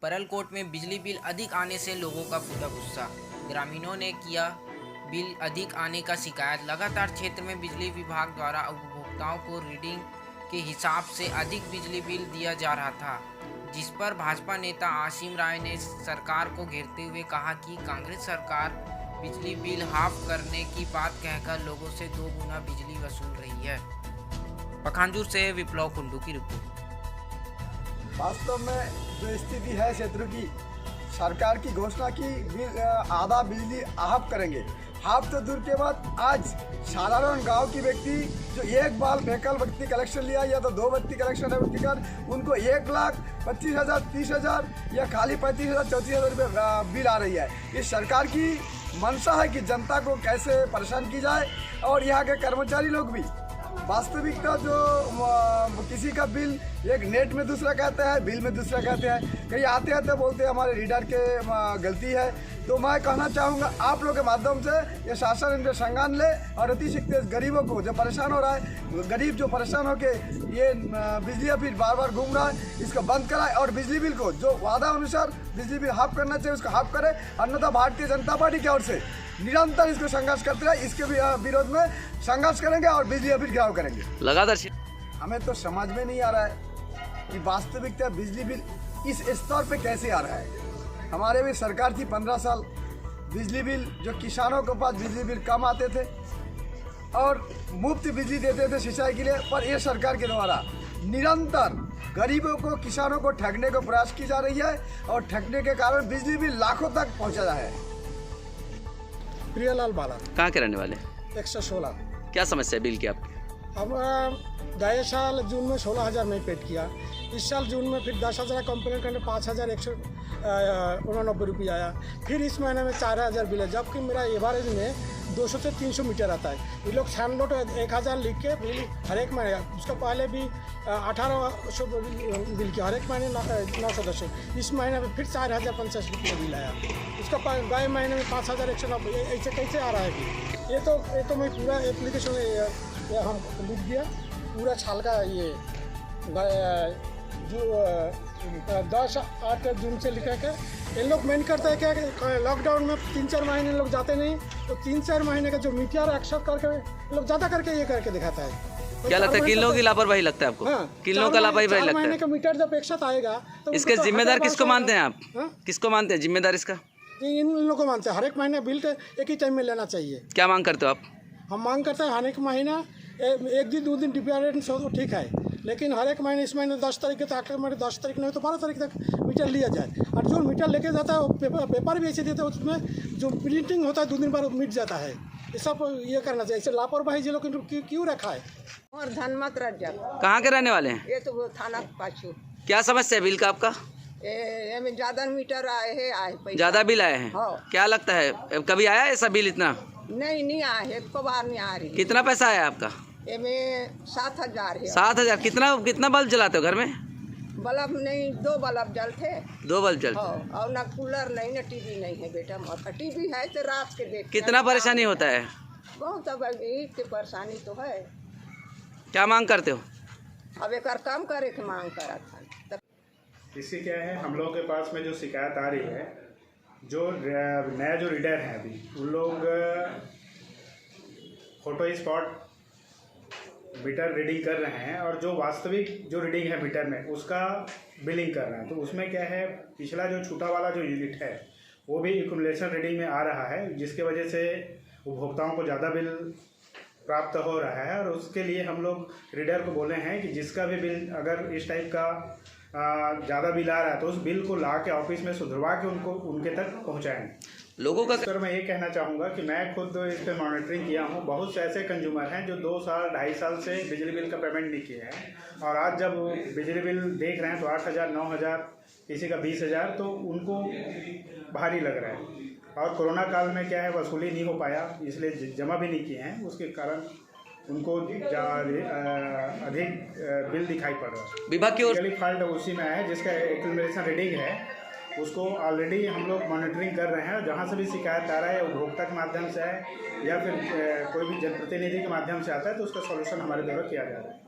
परलकोट में बिजली बिल अधिक आने से लोगों का फूटा गुस्सा। ग्रामीणों ने किया बिल अधिक आने का शिकायत। लगातार क्षेत्र में बिजली विभाग द्वारा उपभोक्ताओं को रीडिंग के हिसाब से अधिक बिजली बिल दिया जा रहा था, जिस पर भाजपा नेता आसिम राय ने सरकार को घेरते हुए कहा कि कांग्रेस सरकार बिजली बिल हाफ करने की बात कहकर लोगों से 2 गुना बिजली वसूल रही है। पखानजूर से विप्लव कुंडू की रिपोर्ट। वास्तव में जो स्थिति है क्षेत्र की, सरकार की घोषणा की आधा बिजली हाफ करेंगे। हाफ तो दूर के बाद आज साधारण गांव की व्यक्ति जो एक बार व्हीकल व्यक्ति कलेक्शन लिया या तो 2 व्यक्ति कलेक्शन है व्यक्ति कर, उनको 1,25,000 30,000 या खाली 35,000 34,000 रुपये बिल आ रही है। इस सरकार की मंशा है कि जनता को कैसे परेशान की जाए। और यहाँ के कर्मचारी लोग भी वास्तविकता जो किसी का बिल एक नेट में दूसरा कहते हैं, बिल में दूसरा कहते हैं, कहीं आते आते बोलते हैं हमारे रीडर के गलती है। तो मैं कहना चाहूँगा आप लोग के माध्यम से ये शासन इनके संज्ञान ले और अति शीघ्र गरीबों को जो परेशान हो रहा है, गरीब जो परेशान होके ये बिजली ऑफिस बार बार घूम रहा है, इसको बंद कराए और बिजली बिल को जो वादा अनुसार बिजली बिल हाफ करना चाहिए उसको हाफ करे। अन्यथा भारतीय जनता पार्टी की ओर से निरंतर इसको संघर्ष करते रहे, इसके विरोध में संघर्ष करेंगे और बिजली ऑफिस घेराव करेंगे लगातार। हमें तो समझ में नहीं आ रहा है कि वास्तविकता बिजली बिल इस स्तर पे कैसे आ रहा है। हमारे भी सरकार थी 15 साल, बिजली बिल जो किसानों के पास बिजली बिल कम आते थे और मुफ्त बिजली देते थे सिंचाई के लिए, पर ये सरकार के द्वारा निरंतर गरीबों को किसानों को ठगने का प्रयास की जा रही है और ठगने के कारण बिजली बिल लाखों तक पहुँचा है। प्रियालाल बाला। कहाँ के रहने वाले? 116। क्या समस्या है बिल की आपकी? अब गए साल जून में 16,000 में पेड किया, इस साल जून में फिर 10,000 कंप्लेंट करने 5,189 रुपये आया, फिर इस महीने में 4,000 बिल है, जबकि मेरा एवरेज में 200 से 300 मीटर आता है। ये लोग सैंडलोट 1,000 लिख के बिल हर एक महीने, उसका पहले भी 1,800 बिल किया, हर एक महीने 910। इस महीने में फिर 4,050 रुपये बिल आया, उसका गए महीने में 5,190। ऐसे कैसे आ रहा है बिल? ये तो मैं पूरा एप्लीकेशन हम लिख दिया, पूरा साल का ये जो 10-8 जून से लिखा के ये लोग मेन करता है क्या, लॉकडाउन में 3-4 महीने लोग जाते नहीं, तो 3-4 महीने का जो मीटर एक्सेप्ट करके लोग ज़्यादा करके ये करके दिखाता है। क्या लगता है किन लोगों की लापरवाही लगता है आपको? किन लोगों का लापरवाही लगता है? महीने का मीटर जब एक साथ आएगा तो इसके जिम्मेदार किसको मानते हैं आप? किसको मानते हैं जिम्मेदार इसका? इन लोगों को मानते हैं। हर एक महीने बिल एक ही टाइम में लेना चाहिए। क्या मांग करते हो आप? हम मांग करते हैं हर एक महीना 1 दिन 2 दिन डिफरेंस हो तो ठीक है, लेकिन हर एक महीने, इस महीने 10 तारीख के तक, 10 तारीख नहीं तो 12 तारीख तक मीटर लिया जाए। और जो मीटर लेके जाता है वो पेपर भी ऐसे देते हैं, उसमें जो प्रिंटिंग होता है 2 दिन बाद मिट जाता है। ये सब ये करना चाहिए। ऐसे लापरवाही जो लोग क्यों रखा है? और धनमत रज्जा। कहाँ के रहने वाले हैं? ये तो थाना पाछू। क्या समस्या है बिल का आपका? में ज़्यादा मीटर आए पैसा ज़्यादा बिल आए हैं। हाँ। क्या लगता है कभी आया ऐसा बिल इतना? नहीं आया है, एक बार नहीं आ रही। कितना पैसा आया आपका? में 7,000 है। 7,000? कितना बल्ब जलाते हो घर में? बल्ब नहीं, 2 बल्ब जलते। 2 बल्ब जलते? हाँ, और ना कूलर नहीं, ना टीवी नहीं है बेटा। टीवी है तो रात के देख। कितना परेशानी होता है? बहुत, अब ईद की परेशानी तो है। क्या मांग करते हो? अब एक काम करे की मांग करा था। इससे क्या है, हम लोगों के पास में जो शिकायत आ रही है, जो नया जो रीडर है अभी, उन लोग फोटो स्पॉट मीटर रीडिंग कर रहे हैं और जो वास्तविक जो रीडिंग है मीटर में उसका बिलिंग कर रहे हैं। तो उसमें क्या है, पिछला जो छूटा वाला जो यूनिट है वो भी एक्यूमुलेशन रीडिंग में आ रहा है, जिसके वजह से उपभोक्ताओं को ज़्यादा बिल प्राप्त हो रहा है। और उसके लिए हम लोग रीडर को बोले हैं कि जिसका भी बिल अगर इस टाइप का ज़्यादा बिल आ रहा है तो उस बिल को ला के ऑफिस में सुधरवा के उनके तक पहुँचाएँ। लोगों का सर मैं ये कहना चाहूँगा कि मैं खुद इस पर मॉनिटरिंग किया हूँ। बहुत से ऐसे कंज्यूमर हैं जो 2 साल 2.5 साल से बिजली बिल का पेमेंट नहीं किए हैं, और आज जब बिजली बिल देख रहे हैं तो 8,000 9,000, किसी का 20,000, तो उनको भारी लग रहा है। और कोरोना काल में क्या है, वसूली नहीं हो पाया, इसलिए जमा भी नहीं किए हैं, उसके कारण उनको अधिक बिल दिखाई पड़ रहा है। विभाग की ओर फॉल्ट उसी में है जिसका एक्यूमुलेशन रीडिंग है, उसको ऑलरेडी हम लोग मॉनिटरिंग कर रहे हैं। जहाँ से भी शिकायत आ रहा है, उपभोक्ता के माध्यम से है या फिर कोई भी जनप्रतिनिधि के माध्यम से आता है, तो उसका सॉल्यूशन हमारे द्वारा किया जा रहा है।